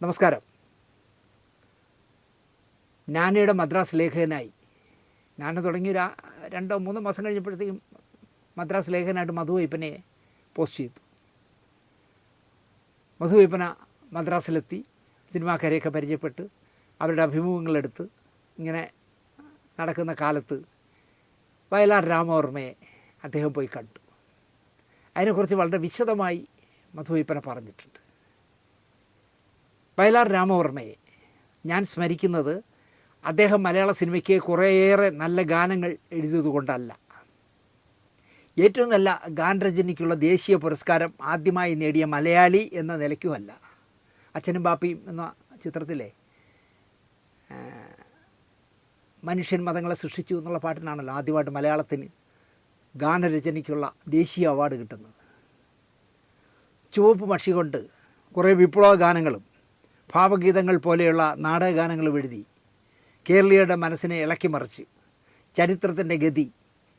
നമസ്കാരം. നാനയുടെ മദ്രാസ് ലേഖകനായി നാന തുടങ്ങി 2-3 മാസം കഴിഞ്ഞപ്പോഴത്തേക്കും മദ്രാസ് ലേഖകനായിട്ട് മധുവയ്പ്പനെ പോസ്റ്റ് ചെയ്തു. മധുവയ്പ്പന മദ്രാസിലെത്തി സിനിമാക്കാരെയൊക്കെ പരിചയപ്പെട്ട് അവരുടെ അഭിമുഖങ്ങളെടുത്ത് ഇങ്ങനെ നടക്കുന്ന കാലത്ത് വയലാർ രാമവർമ്മയെ അദ്ദേഹം പോയി കണ്ടു. അതിനെക്കുറിച്ച് വളരെ വിശദമായി മധുവയ്പ്പന പറഞ്ഞിട്ടുണ്ട്. വയലാർ രാമവർമ്മയെ ഞാൻ സ്മരിക്കുന്നത് അദ്ദേഹം മലയാള സിനിമയ്ക്ക് കുറേയേറെ നല്ല ഗാനങ്ങൾ എഴുതിയതുകൊണ്ടല്ല, ഏറ്റവും നല്ല ഗാനരചനയ്ക്കുള്ള ദേശീയ പുരസ്കാരം ആദ്യമായി നേടിയ മലയാളി എന്ന നിലയ്ക്കുമല്ല. അച്ഛനും ബാപ്പിയും എന്ന ചിത്രത്തിലെ മനുഷ്യൻ മതങ്ങളെ സൃഷ്ടിച്ചു എന്നുള്ള പാട്ടിനാണല്ലോ ആദ്യമായിട്ട് മലയാളത്തിന് ഗാനരചനയ്ക്കുള്ള ദേശീയ അവാർഡ് കിട്ടുന്നത്. ചുവപ്പ് മഷി കൊണ്ട് കുറേ വിപ്ലവ ഗാനങ്ങളും ഭാവഗീതങ്ങൾ പോലെയുള്ള നാടകഗാനങ്ങളും എഴുതി കേരളീയരുടെ മനസ്സിനെ ഇളക്കിമറിച്ച് ചരിത്രത്തിൻ്റെ ഗതി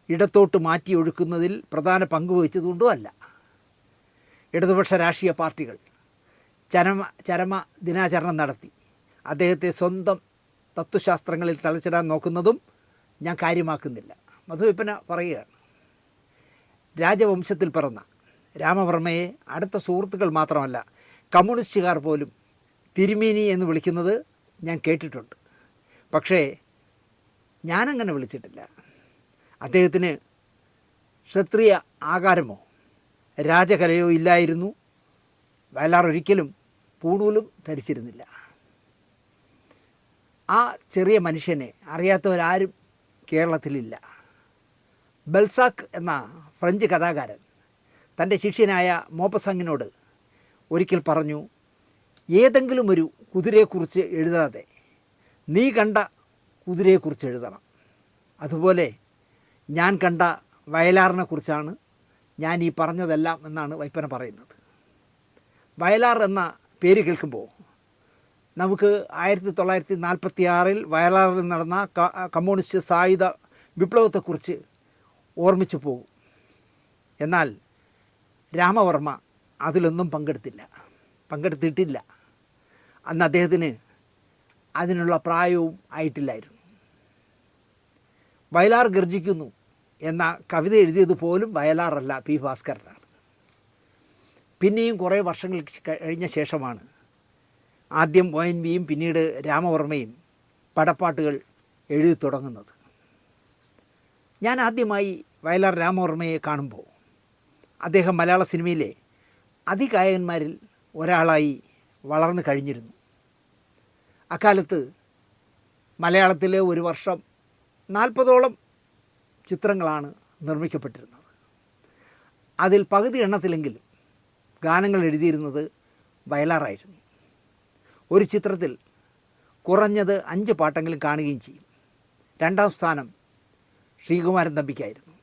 ഇടത്തോട്ട് മാറ്റി ഒഴുക്കുന്നതിൽ പ്രധാന പങ്ക് വഹിച്ചതുകൊണ്ടുമല്ല. ഇടതുപക്ഷ രാഷ്ട്രീയ പാർട്ടികൾ ചരമ ദിനാചരണം നടത്തി അദ്ദേഹത്തെ സ്വന്തം തത്വശാസ്ത്രങ്ങളിൽ തലച്ചിടാൻ നോക്കുന്നതും ഞാൻ കാര്യമാക്കുന്നില്ല. മധുവയ്പ്പന പറയുകയാണ്, രാജവംശത്തിൽ പിറന്ന രാമവർമ്മയെ അടുത്ത സുഹൃത്തുക്കൾ മാത്രമല്ല കമ്മ്യൂണിസ്റ്റുകാർ പോലും തിരുമേനി എന്ന് വിളിക്കുന്നത് ഞാൻ കേട്ടിട്ടുണ്ട്. പക്ഷേ ഞാനങ്ങനെ വിളിച്ചിട്ടില്ല. അദ്ദേഹത്തിന് ക്ഷത്രിയ ആകാരമോ രാജകലയോ ഇല്ലായിരുന്നു. വയലാർ ഒരിക്കലും പൂണൂലും ധരിച്ചിരുന്നില്ല. ആ ചെറിയ മനുഷ്യനെ അറിയാത്തവരാരും കേരളത്തിലില്ല. ബൽസാക്ക് എന്ന ഫ്രഞ്ച് കഥാകാരൻ തൻ്റെ ശിഷ്യനായ മോപ്പസാങ്ങിനോട് ഒരിക്കൽ പറഞ്ഞു, ഏതെങ്കിലും ഒരു കുതിരയെക്കുറിച്ച് എഴുതാതെ നീ കണ്ട കുതിരയെക്കുറിച്ച് എഴുതണം. അതുപോലെ ഞാൻ കണ്ട വയലാറിനെക്കുറിച്ചാണ് ഞാൻ ഈ പറഞ്ഞതെല്ലാം എന്നാണ് വയ്പ്പന പറയുന്നത്. വയലാർ എന്ന പേര് കേൾക്കുമ്പോൾ നമുക്ക് 1946 വയലാറിൽ നടന്ന കമ്മ്യൂണിസ്റ്റ് സായുധ വിപ്ലവത്തെക്കുറിച്ച് ഓർമ്മിച്ചു പോകും. എന്നാൽ രാമവർമ്മ അതിലൊന്നും പങ്കെടുത്തിട്ടില്ല. അന്ന് അദ്ദേഹത്തിന് അതിനുള്ള പ്രായവും ആയിട്ടില്ലായിരുന്നു. വയലാർ ഗർജിക്കുന്നു എന്ന കവിത എഴുതിയത് പോലും വയലാറല്ല, പി ഭാസ്കരനാണ്. പിന്നെയും കുറേ വർഷങ്ങൾ കഴിഞ്ഞ ശേഷമാണ് ആദ്യം ONVയും പിന്നീട് രാമവർമ്മയും പടപ്പാട്ടുകൾ എഴുതി തുടങ്ങുന്നത്. ഞാൻ ആദ്യമായി വയലാർ രാമവർമ്മയെ കാണുമ്പോൾ അദ്ദേഹം മലയാള സിനിമയിലെ അതികായകന്മാരിൽ ഒരാളായി വളർന്നു കഴിഞ്ഞിരുന്നു. അക്കാലത്ത് മലയാളത്തിലെ ഒരു വർഷം 40ഓളം ചിത്രങ്ങളാണ് നിർമ്മിക്കപ്പെട്ടിരുന്നത്. അതിൽ പകുതി എണ്ണത്തിലെങ്കിലും ഗാനങ്ങൾ എഴുതിയിരുന്നത് വയലാറായിരുന്നു. ഒരു ചിത്രത്തിൽ കുറഞ്ഞത് 5 പാട്ടെങ്കിലും കാണുകയും ചെയ്യും. 2ാം സ്ഥാനം ശ്രീകുമാരൻ തമ്പിക്കായിരുന്നു.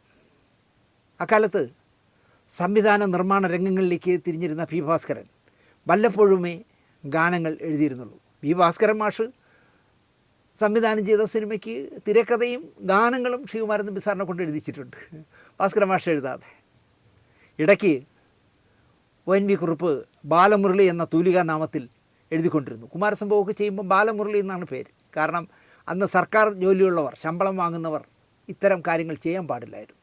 അക്കാലത്ത് സംവിധാന നിർമ്മാണ രംഗങ്ങളിലേക്ക് തിരിഞ്ഞിരുന്ന പി ഭാസ്കരൻ വല്ലപ്പോഴുമേ ഗാനങ്ങൾ എഴുതിയിരുന്നുള്ളൂ. പി ഭാസ്കരൻ മാഷ് സംവിധാനം ചെയ്ത സിനിമയ്ക്ക് തിരക്കഥയും ഗാനങ്ങളും ശ്രീകുമാരൻ തമ്പി സാറിനെ കൊണ്ട് എഴുതിച്ചിട്ടുണ്ട്, ഭാസ്കരൻ മാഷ് എഴുതാതെ. ഇടയ്ക്ക് ONV കുറുപ്പ് ബാലമുരളി എന്ന തൂലികാ നാമത്തിൽ എഴുതിക്കൊണ്ടിരുന്നു. കുമാരസംഭവമൊക്കെ ചെയ്യുമ്പോൾ ബാലമുരളി എന്നാണ് പേര്. കാരണം അന്ന് സർക്കാർ ജോലിയുള്ളവർ, ശമ്പളം വാങ്ങുന്നവർ ഇത്തരം കാര്യങ്ങൾ ചെയ്യാൻ പാടില്ലായിരുന്നു.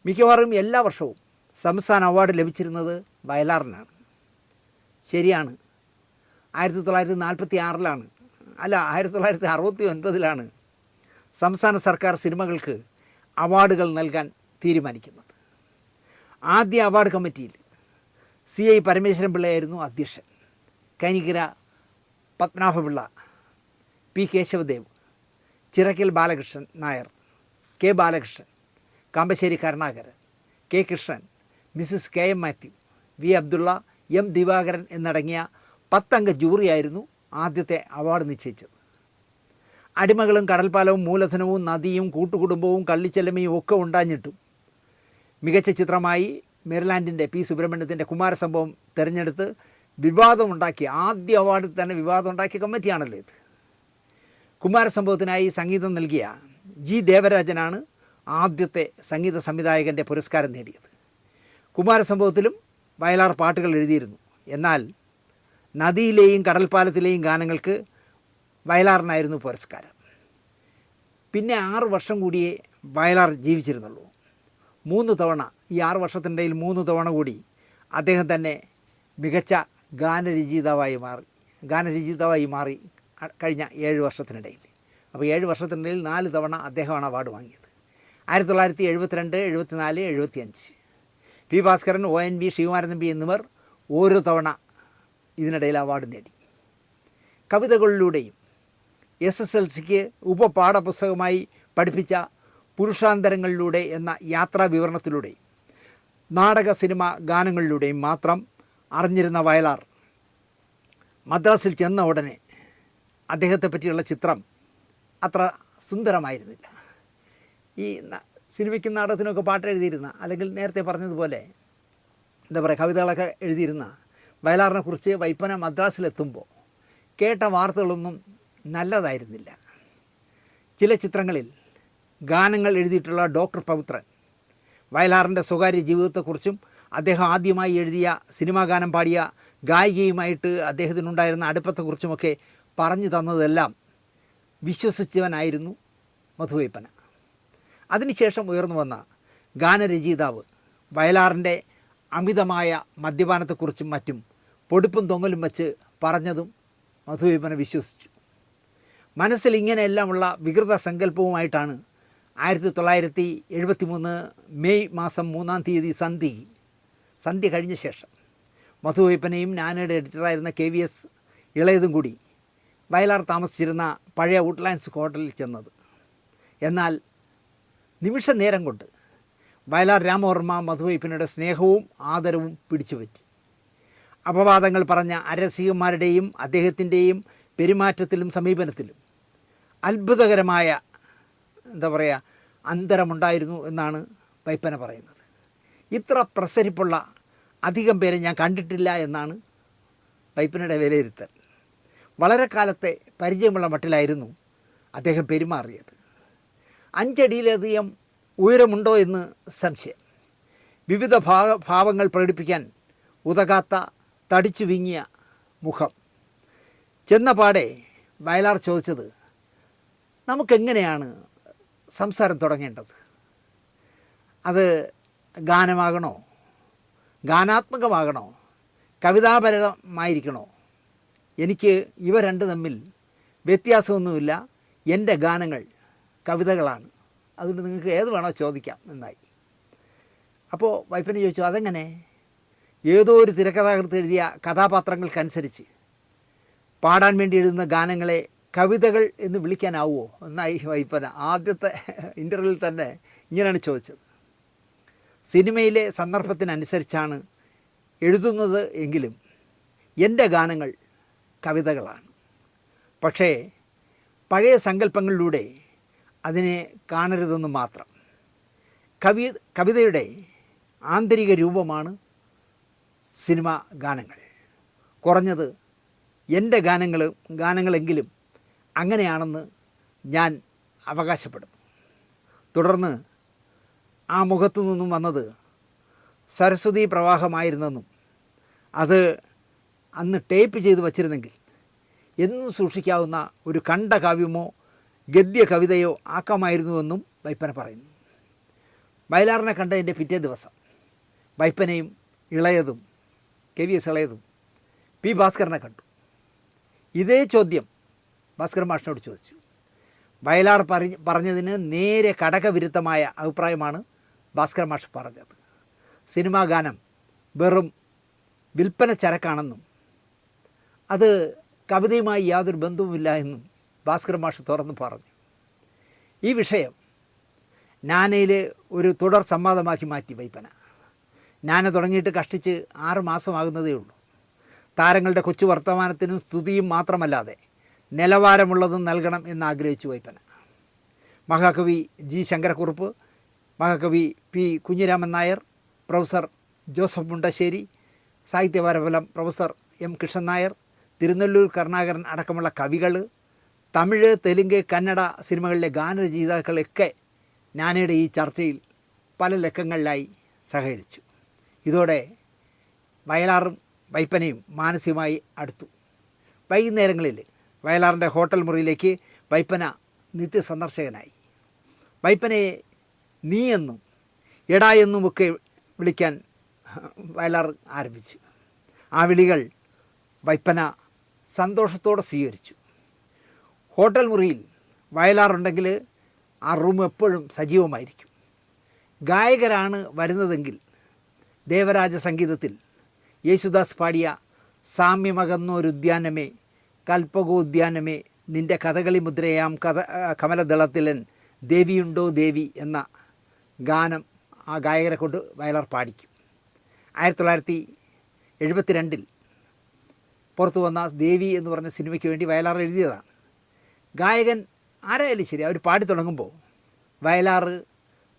മിക്കവാറും എല്ലാ വർഷവും സംസ്ഥാന അവാർഡ് ലഭിച്ചിരുന്നത് വയലാറിനാണ്. ശരിയാണ്, 1946 അല്ല 1969 സംസ്ഥാന സർക്കാർ സിനിമകൾക്ക് അവാർഡുകൾ നൽകാൻ തീരുമാനിക്കുന്നത്. ആദ്യ അവാർഡ് കമ്മിറ്റിയിൽ CI പരമേശ്വരൻ പിള്ളയായിരുന്നു അധ്യക്ഷൻ. Kainikkara Padmanabhapillai, P Kesavadev, Chirakkal Balakrishnan Nair, K Balakrishnan, Kampissery Karunakaran, K Krishnan, Mrs KM Mathew, V Abdulla, M Divakaran എന്നടങ്ങിയ 10 അംഗ ജൂറിയായിരുന്നു ആദ്യത്തെ അവാർഡ് നിശ്ചയിച്ചത്. അടിമകളും കടൽപ്പാലവും മൂലധനവും നദിയും കൂട്ടുകുടുംബവും കള്ളിച്ചെല്ലമയും ഒക്കെ ഉണ്ടാഞ്ഞിട്ടും മികച്ച ചിത്രമായി മെറിലാൻഡിൻ്റെ പി സുബ്രഹ്മണ്യത്തിൻ്റെ കുമാരസംഭവം തിരഞ്ഞെടുത്ത് വിവാദമുണ്ടാക്കിയ, ആദ്യ അവാർഡിൽ തന്നെ വിവാദമുണ്ടാക്കിയ കമ്മിറ്റിയാണല്ലോ ഇത്. കുമാരസംഭവത്തിനായി സംഗീതം നൽകിയ G ദേവരാജനാണ് ആദ്യത്തെ സംഗീത സംവിധായകൻ്റെ പുരസ്കാരം നേടിയത്. കുമാരസംഭവത്തിലും വയലാർ പാട്ടുകൾ എഴുതിയിരുന്നു. എന്നാൽ നദിയിലെയും കടൽപ്പാലത്തിലെയും ഗാനങ്ങൾക്ക് വയലാറിനായിരുന്നു പുരസ്കാരം. പിന്നെ 6 വർഷം കൂടിയേ വയലാർ ജീവിച്ചിരുന്നുള്ളൂ. 3 തവണ, ഈ 6 വർഷത്തിനിടയിൽ 3 തവണ കൂടി അദ്ദേഹം തന്നെ മികച്ച ഗാനരചയിതാവായി മാറി കഴിഞ്ഞ 7 വർഷത്തിനിടയിൽ. അപ്പോൾ 7 വർഷത്തിനിടയിൽ 4 തവണ അദ്ദേഹമാണ് അവാർഡ് വാങ്ങിയത്. 1972, 74, 75. പി ഭാസ്കരൻ, ONV, ശ്രീകുമാരൻ തമ്പി എന്നിവർ ഓരോ തവണ ഇതിനിടയിൽ അവാർഡ് നേടി. കവിതകളിലൂടെയും SSLCക്ക് ഉപപാഠപുസ്തകമായി പഠിപ്പിച്ച പുരുഷാന്തരങ്ങളിലൂടെ എന്ന യാത്രാ വിവരണത്തിലൂടെയും നാടക സിനിമ ഗാനങ്ങളിലൂടെയും മാത്രം അറിഞ്ഞിരുന്ന വയലാർ മദ്രാസിൽ ചെന്ന ഉടനെ അദ്ദേഹത്തെ പറ്റിയുള്ള ചിത്രം അത്ര സുന്ദരമായിരുന്നില്ല. ഈ സിനിമയ്ക്കും നാടകത്തിനൊക്കെ പാട്ട് എഴുതിയിരുന്ന, അല്ലെങ്കിൽ നേരത്തെ പറഞ്ഞതുപോലെ എന്താ പറയുക, കവിതകളൊക്കെ എഴുതിയിരുന്ന വയലാറിനെക്കുറിച്ച് വൈപ്പന മദ്രാസിലെത്തുമ്പോൾ കേട്ട വാർത്തകളൊന്നും നല്ലതായിരുന്നില്ല. ചില ചിത്രങ്ങളിൽ ഗാനങ്ങൾ എഴുതിയിട്ടുള്ള ഡോക്ടർ പവിത്രൻ വയലാറിൻ്റെ സ്വകാര്യ ജീവിതത്തെക്കുറിച്ചും അദ്ദേഹം ആദ്യമായി എഴുതിയ സിനിമാ ഗാനം പാടിയ ഗായികയുമായിട്ട് അദ്ദേഹത്തിനുണ്ടായിരുന്ന അടുപ്പത്തെക്കുറിച്ചുമൊക്കെ പറഞ്ഞു തന്നതെല്ലാം വിശ്വസിച്ചവനായിരുന്നു മധുവൈപ്പന. അതിനുശേഷം ഉയർന്നു വന്ന ഗാനരചയിതാവ് വയലാറിൻ്റെ അമിതമായ മദ്യപാനത്തെക്കുറിച്ചും മറ്റും പൊടിപ്പും തൊങ്ങലും വച്ച് പറഞ്ഞതും മധുവൈപ്പന വിശ്വസിച്ചു. മനസ്സിൽ ഇങ്ങനെയെല്ലാമുള്ള വികൃത സങ്കല്പവുമായിട്ടാണ് 1973 മെയ് മാസം 3-ാം തീയതി സന്ധ്യ കഴിഞ്ഞ ശേഷം മധുവൈപ്പനയും നാനയുടെ എഡിറ്ററായിരുന്ന KVS ഇളയതും കൂടി വയലാർ താമസിച്ചിരുന്ന പഴയ വുഡ്ലാൻഡ്സ് ഹോട്ടലിൽ ചെന്നത്. എന്നാൽ നിമിഷ നേരം കൊണ്ട് വയലാർ രാമവർമ്മ മധുവൈപ്പനയുടെ സ്നേഹവും ആദരവും പിടിച്ചുപറ്റി. അപവാദങ്ങൾ പറഞ്ഞ അരസികന്മാരുടെയും അദ്ദേഹത്തിൻ്റെയും പെരുമാറ്റത്തിലും സമീപനത്തിലും അത്ഭുതകരമായ എന്താ പറയുക അന്തരമുണ്ടായിരുന്നു എന്നാണ് വൈപ്പന പറയുന്നത്. ഇത്ര പ്രസരിപ്പുള്ള അധികം പേരെ ഞാൻ കണ്ടിട്ടില്ല എന്നാണ് വൈപ്പനയുടെ വിലയിരുത്തൽ. വളരെ കാലത്തെ പരിചയമുള്ള മട്ടിലായിരുന്നു അദ്ദേഹം പെരുമാറിയത്. 5 അടിയിലധികം ഉയരമുണ്ടോ എന്ന് സംശയം. വിവിധ ഭാവങ്ങൾ പ്രകടിപ്പിക്കാൻ ഉതകാത്ത തടിച്ചു വിങ്ങിയ മുഖം. ചെന്നപാടെ വയലാർ ചോദിച്ചത്, നമുക്കെങ്ങനെയാണ് സംസാരം തുടങ്ങേണ്ടത്? അത് ഗാനമാകണോ, ഗാനാത്മകമാകണോ, കവിതാപരമായിരിക്കണോ? എനിക്ക് ഇവ രണ്ട് തമ്മിൽ വ്യത്യാസമൊന്നുമില്ല. എൻ്റെ ഗാനങ്ങൾ കവിതകളാണ്, അതുകൊണ്ട് നിങ്ങൾക്ക് ഏത് വേണോ ചോദിക്കാം എന്നായി. അപ്പോൾ വൈപ്പന ചോദിച്ചു, അതെങ്ങനെ? ഏതോ ഒരു തിരക്കഥാകൃത്ത് എഴുതിയ കഥാപാത്രങ്ങൾക്കനുസരിച്ച് പാടാൻ വേണ്ടി എഴുതുന്ന ഗാനങ്ങളെ കവിതകൾ എന്ന് വിളിക്കാനാവുമോ എന്നായി വൈപ്പന. ആദ്യത്തെ ഇൻ്റർവ്യൂവിൽ തന്നെ ഇങ്ങനെയാണ് ചോദിച്ചത്. സിനിമയിലെ സന്ദർഭത്തിനനുസരിച്ചാണ് എഴുതുന്നത് എങ്കിലും എൻ്റെ ഗാനങ്ങൾ കവിതകളാണ്. പക്ഷേ പഴയ സങ്കല്പങ്ങളിലൂടെ അതിനെ കാണരുതെന്ന് മാത്രം. കവിതയുടെ ആന്തരിക രൂപമാണ് സിനിമ ഗാനങ്ങൾ. കുറഞ്ഞത് എൻ്റെ ഗാനങ്ങളെങ്കിലും അങ്ങനെയാണെന്ന് ഞാൻ അവകാശപ്പെടുന്നു. തുടർന്ന് ആ മുഖത്തു നിന്നും വന്നത് സരസ്വതി പ്രവാഹമായിരുന്നെന്നും അത് അന്ന് ടേപ്പ് ചെയ്ത് വച്ചിരുന്നെങ്കിൽ എന്നും സൂക്ഷിക്കാവുന്ന ഒരു ഖണ്ഡകാവ്യമോ ഗദ്യ കവിതയോ ആക്കാമായിരുന്നുവെന്നും വൈപ്പന പറയുന്നു. വയലാറിനെ കണ്ടതിൻ്റെ പിറ്റേ ദിവസം വൈപ്പനയും ഇളയതും KVS ഇളയതും പി ഭാസ്കരനെ കണ്ടു. ഇതേ ചോദ്യം ഭാസ്കരൻ മാഷിനോട് ചോദിച്ചു. വയലാർ പറഞ്ഞതിന് നേരെ കടകവിരുദ്ധമായ അഭിപ്രായമാണ് ഭാസ്കരൻ മാഷ് പറഞ്ഞത്. സിനിമാ ഗാനം വെറും വിൽപ്പന ചരക്കാണെന്നും അത് കവിതയുമായി യാതൊരു ബന്ധവുമില്ല എന്നും ഭാസ്കരൻ മാഷ് തുറന്ന് പറഞ്ഞു. ഈ വിഷയം നാനയിൽ ഒരു തുടർ സംവാദമാക്കി മാറ്റി വൈപ്പന. നാന തുടങ്ങിയിട്ട് കഷ്ടിച്ച് 6 മാസമാകുന്നതേ ഉള്ളൂ. താരങ്ങളുടെ കൊച്ചു വർത്തമാനത്തിനും സ്തുതിയും മാത്രമല്ലാതെ നിലവാരമുള്ളതും നൽകണം എന്നാഗ്രഹിച്ചു വൈപ്പന. മഹാകവി G. ശങ്കരക്കുറുപ്പ്, മഹാകവി P. കുഞ്ഞിരാമൻ നായർ, പ്രൊഫസർ ജോസഫ് മുണ്ടശ്ശേരി, സാഹിത്യപരഫലം പ്രൊഫസർ M. കൃഷ്ണൻ നായർ, തിരുനെല്ലൂർ കരുണാകരൻ അടക്കമുള്ള കവികൾ, തമിഴ്, തെലുങ്ക്, കന്നഡ സിനിമകളിലെ ഗാനരചയിതാക്കളൊക്കെ നാനയുടെ ഈ ചർച്ചയിൽ പല ലക്കങ്ങളിലായി സഹകരിച്ചു. ഇതോടെ വയലാറും വൈപ്പനയും മാനസികമായി അടുത്തു. വൈകുന്നേരങ്ങളിൽ വയലാറിൻ്റെ ഹോട്ടൽ മുറിയിലേക്ക് വൈപ്പന നിത്യസന്ദർശകനായി. വൈപ്പനയെ നീ എന്നും എടാ എന്നുമൊക്കെ വിളിക്കാൻ വയലാർ ആരംഭിച്ചു. ആ വിളികൾ വൈപ്പന സന്തോഷത്തോടെ സ്വീകരിച്ചു. ഹോട്ടൽ മുറിയിൽ വയലാറുണ്ടെങ്കിൽ ആ റൂം എപ്പോഴും സജീവമായിരിക്കും. ഗായകരാണ് വരുന്നതെങ്കിൽ ദേവരാജ സംഗീതത്തിൽ യേശുദാസ് പാടിയ സാമ്യമകന്നൊരുദ്യാനമേ കൽപ്പകോദ്യാനമേ നിൻ്റെ കഥകളി മുദ്രയാം കമലദളത്തിലൻ ദേവിയുണ്ടോ ദേവി എന്ന ഗാനം ആ ഗായകരെ കൊണ്ട് വയലാർ പാടിക്കും. 1972 പുറത്തു വന്ന ദേവി എന്ന് പറഞ്ഞ സിനിമയ്ക്ക് വേണ്ടി വയലാർ എഴുതിയതാണ്. ഗായകൻ ആരായാലും ശരി, അവർ പാടി തുടങ്ങുമ്പോൾ വയലാർ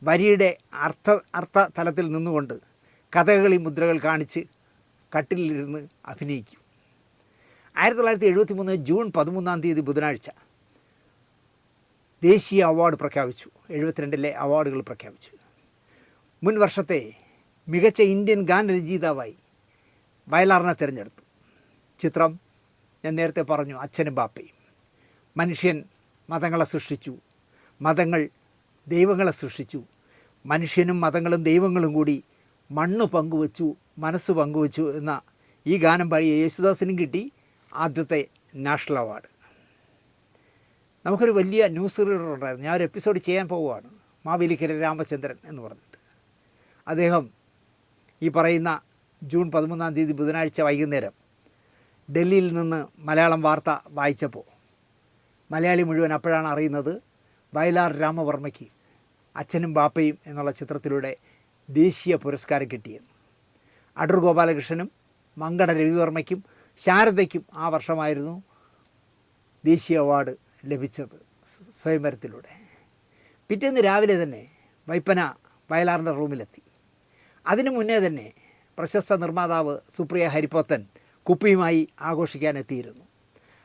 വരിയുടെ അർത്ഥ തലത്തിൽ നിന്നുകൊണ്ട് കഥകളി മുദ്രകൾ കാണിച്ച് കട്ടിലിരുന്ന് അഭിനയിക്കും. 1973 ജൂൺ 13 ബുധനാഴ്ച ദേശീയ അവാർഡ് പ്രഖ്യാപിച്ചു. 72 അവാർഡുകൾ പ്രഖ്യാപിച്ചു. മുൻ വർഷത്തെ മികച്ച ഇന്ത്യൻ ഗാനരചയിതാവായി വയലാറിനെ തിരഞ്ഞെടുത്തു. ചിത്രം ഞാൻ നേരത്തെ പറഞ്ഞു, അച്ഛനും ബാപ്പയും. മനുഷ്യൻ മതങ്ങളെ സൃഷ്ടിച്ചു, മതങ്ങൾ ദൈവങ്ങളെ സൃഷ്ടിച്ചു. മനുഷ്യനും മതങ്ങളും ദൈവങ്ങളും കൂടി മണ്ണ് പങ്കുവച്ചു, മനസ്സ് പങ്കുവച്ചു എന്ന ഈ ഗാനം പാടിയ യേശുദാസിനും കിട്ടി ആദ്യത്തെ നാഷണൽ അവാർഡ്. നമുക്കൊരു വലിയ ന്യൂസ് റീഡർ ഉണ്ടായിരുന്നു. ഞാൻ ഒരു എപ്പിസോഡ് ചെയ്യാൻ പോവുകയാണ്, മാവേലിക്കര രാമചന്ദ്രൻ എന്ന് പറഞ്ഞിട്ട്. അദ്ദേഹം ഈ പറയുന്ന ജൂൺ 13 ബുധനാഴ്ച വൈകുന്നേരം ഡൽഹിയിൽ നിന്ന് മലയാളം വാർത്ത വായിച്ചപ്പോൾ മലയാളി മുഴുവൻ അപ്പോഴാണ് അറിയുന്നത് വയലാർ രാമവർമ്മയ്ക്ക് അച്ഛനും ബാപ്പയും എന്നുള്ള ചിത്രത്തിലൂടെ ദേശീയ പുരസ്കാരം കിട്ടിയെന്ന്. അടൂർ ഗോപാലകൃഷ്ണനും മങ്കട രവിവർമ്മയ്ക്കും ശാരദയ്ക്കും ആ വർഷമായിരുന്നു ദേശീയ അവാർഡ് ലഭിച്ചത് സ്വയംവരത്തിലൂടെ. പിറ്റേന്ന് രാവിലെ തന്നെ വൈപ്പന വയലാറിൻ്റെ റൂമിലെത്തി. അതിനു മുന്നേ തന്നെ പ്രശസ്ത നിർമ്മാതാവ് സുപ്രിയ ഹരിപ്പോത്തൻ കുപ്പിയുമായി ആഘോഷിക്കാനെത്തിയിരുന്നു.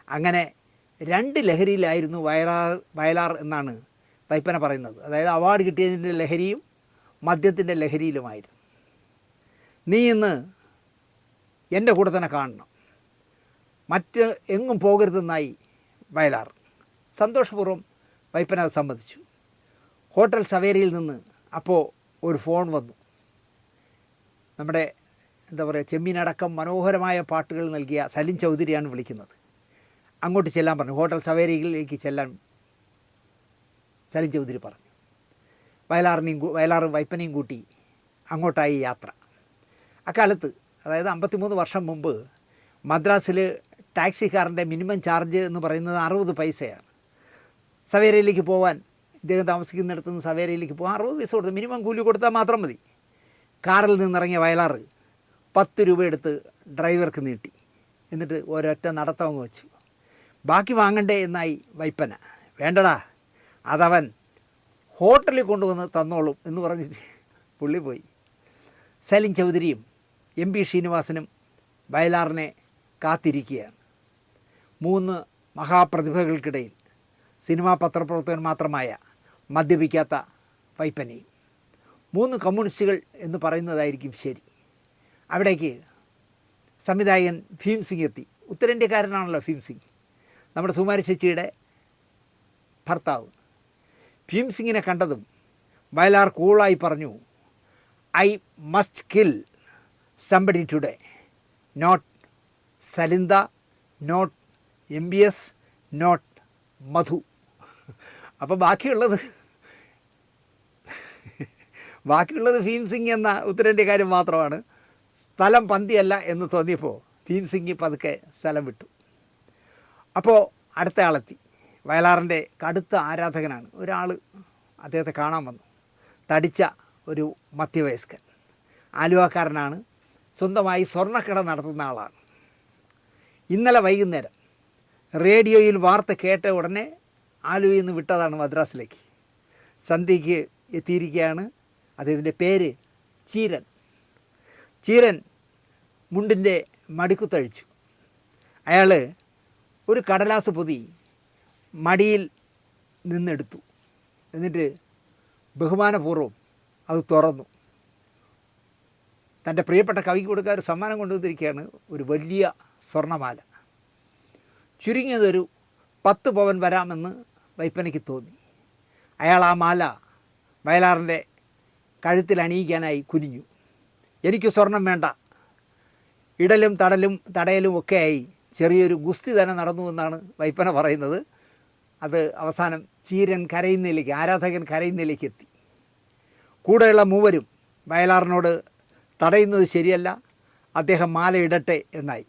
അങ്ങനെ 2 ലഹരിയിലായിരുന്നു വയലാർ എന്നാണ് വൈപ്പന പറയുന്നത്. അതായത് അവാർഡ് കിട്ടിയതിൻ്റെ ലഹരിയും മദ്യത്തിൻ്റെ ലഹരിയിലുമായിരുന്നു. നീ ഇന്ന് എൻ്റെ കൂടെ തന്നെ കാണണം, മറ്റ് എങ്ങും പോകരുതെന്നായി വയലാർ. സന്തോഷപൂർവ്വം വൈപ്പന അത് സമ്മതിച്ചു. ഹോട്ടൽ സവേരിയിൽ നിന്ന് അപ്പോൾ ഒരു ഫോൺ വന്നു. നമ്മുടെ എന്താ പറയുക, ചെമ്മീനടക്കം മനോഹരമായ പാട്ടുകൾ നൽകിയ സലിം ചൗധരിയാണ് വിളിക്കുന്നത്. അങ്ങോട്ട് ചെല്ലാൻ പറഞ്ഞു. ഹോട്ടൽ സവേരിയിലേക്ക് ചെല്ലാൻ സലിം ചൗധരി പറഞ്ഞു. വയലാറും വൈപ്പനയും കൂട്ടി അങ്ങോട്ടായി യാത്ര. അക്കാലത്ത്, അതായത് 53 വർഷം മുമ്പ്, മദ്രാസിൽ ടാക്സിക്കാരൻ്റെ മിനിമം ചാർജ് എന്ന് പറയുന്നത് 60 പൈസയാണ്. സവേരയിലേക്ക് പോകാൻ, ഇദ്ദേഹം താമസിക്കുന്നിടത്ത് നിന്ന് സവേരയിലേക്ക് പോകാൻ 60 പൈസ കൊടുത്ത് മിനിമം കൂലി കൊടുത്താൽ മാത്രം മതി. കാറിൽ നിന്നിറങ്ങിയ വയലാർ 10 രൂപ എടുത്ത് ഡ്രൈവർക്ക് നീട്ടി. എന്നിട്ട് ഒരൊറ്റ നടത്തം വെച്ചു. ബാക്കി വാങ്ങണ്ടേ എന്നായി വൈപ്പന. വേണ്ടടാ, അതവൻ ഹോട്ടലിൽ കൊണ്ടുവന്ന് തന്നോളും എന്ന് പറഞ്ഞിട്ട് പുള്ളി പോയി. സലിം ചൗധരിയും MP ശ്രീനിവാസനും വയലാറിനെ കാത്തിരിക്കുകയാണ്. 3 മഹാപ്രതിഭകൾക്കിടയിൽ സിനിമാ പത്രപ്രവർത്തകൻ മാത്രമായ മദ്യപിക്കാത്ത വൈപ്പനയും. 3 കമ്മ്യൂണിസ്റ്റുകൾ എന്ന് പറയുന്നതായിരിക്കും ശരി. അവിടേക്ക് സംവിധായകൻ ഭീം സിംഗ് എത്തി. ഉത്തരേന്ത്യക്കാരനാണല്ലോ ഭീം സിംഗ്, നമ്മുടെ സുകുമാരി ചേച്ചിയുടെ ഭർത്താവ്. ഭീം സിംഗിനെ കണ്ടതും വയലാർ കൂളായി പറഞ്ഞു, I must kill somebody today, not സലിന്ദ, നോട്ട് MBS, നോട്ട് മധു. അപ്പോൾ ബാക്കിയുള്ളത് ഭീം സിംഗ് എന്ന ഉത്തരേന്ത്യക്കാരൻ മാത്രമാണ്. സ്ഥലം പന്തിയല്ല എന്ന് തോന്നിയപ്പോൾ ഭീം സിംഗ് പതുക്കെ സ്ഥലം വിട്ടു. അപ്പോൾ അടുത്ത ആളെത്തി. വയലാറിൻ്റെ കടുത്ത ആരാധകനാണ്. ഒരാൾ അദ്ദേഹത്തെ കാണാൻ വന്നു. തടിച്ച ഒരു മധ്യവയസ്കൻ, ആലുവക്കാരനാണ്, സ്വന്തമായി സ്വർണ്ണക്കട നടത്തുന്ന ആളാണ്. ഇന്നലെ വൈകുന്നേരം റേഡിയോയിൽ വാർത്ത കേട്ട ഉടനെ ആലുവയിൽ നിന്ന് വിട്ടതാണ് മദ്രാസിലേക്ക്. സന്ധ്യയ്ക്ക് എത്തിയിരിക്കുകയാണ്. അദ്ദേഹത്തിൻ്റെ പേര് ചീരൻ. ചീരൻ മുണ്ടിൻ്റെ മടിക്കുത്തഴിച്ചു. അയാൾ ഒരു കടലാസ് പൊതി മടിയിൽ നിന്നെടുത്തു. എന്നിട്ട് ബഹുമാനപൂർവ്വം അത് തുറന്നു. തൻ്റെ പ്രിയപ്പെട്ട കവിക്ക് കൊടുക്കാൻ ഒരു സമ്മാനം കൊണ്ടുവന്നിരിക്കുകയാണ് ഒരു വലിയ സ്വർണ്ണമാല. ചുരുങ്ങിയതൊരു 10 പവൻ വരാമെന്ന് വൈപ്പനയ്ക്ക് തോന്നി. അയാൾ ആ മാല വയലാറിൻ്റെ കഴുത്തിൽ അണിയിക്കാനായി കുനിഞ്ഞു. എനിക്ക് സ്വർണം വേണ്ട. ഇടലും തടയലും ഒക്കെയായി ചെറിയൊരു ഗുസ്തി തന്നെ നടന്നു എന്നാണ് വൈപ്പന പറയുന്നത്. അത് അവസാനം ചീരൻ കരയുന്നതിലേക്ക്, ആരാധകൻ കരയുന്നതിലേക്ക് എത്തി. കൂടെയുള്ള മൂവരും വയലാറിനോട് തടയുന്നത് ശരിയല്ല, അദ്ദേഹം മാല ഇടട്ടെ എന്നായി.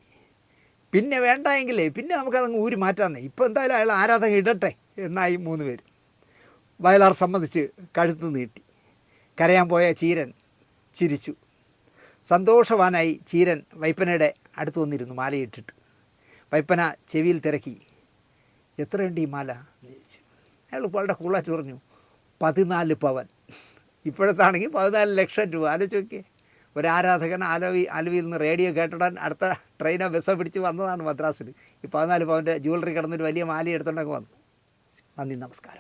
പിന്നെ വേണ്ട എങ്കിലേ പിന്നെ നമുക്കതങ്ങ് ഊരി മാറ്റാമെന്നേ, ഇപ്പോൾ എന്തായാലും അയാൾ ആരാധകൻ ഇടട്ടെ എന്നായി 3 പേരും. വയലാർ സമ്മതിച്ച് കഴുത്ത് നീട്ടി. കരയാൻ പോയ ചീരൻ ചിരിച്ചു. സന്തോഷവാനായി ചീരൻ വൈപ്പനയുടെ അടുത്ത് വന്നിരുന്നു മാലയിട്ടിട്ട്. വൈപ്പന ചെവിയിൽ തിരക്കി, എത്രയുണ്ട് ഈ മാല എന്ന് ചോദിച്ചു. അയാൾ വളരെ കൂളായിട്ട് പറഞ്ഞു, 14 പവൻ. ഇപ്പോഴത്താണെങ്കിൽ 14 ലക്ഷം രൂപ. ആലോചിച്ച് നോക്കിയേ. ഒരാരാധകൻ ആലുവയിൽ നിന്ന് റേഡിയോ കേട്ടിടാൻ അടുത്ത ട്രെയിനോ ബസ്സോ പിടിച്ച് വന്നതാണ് മദ്രാസിൽ. ഈ 14 പവൻ്റെ ജ്വല്ലറി കിടന്നൊരു വലിയ മാല എടുത്തുകൊണ്ടൊക്കെ വന്നു. നന്ദി, നമസ്കാരം.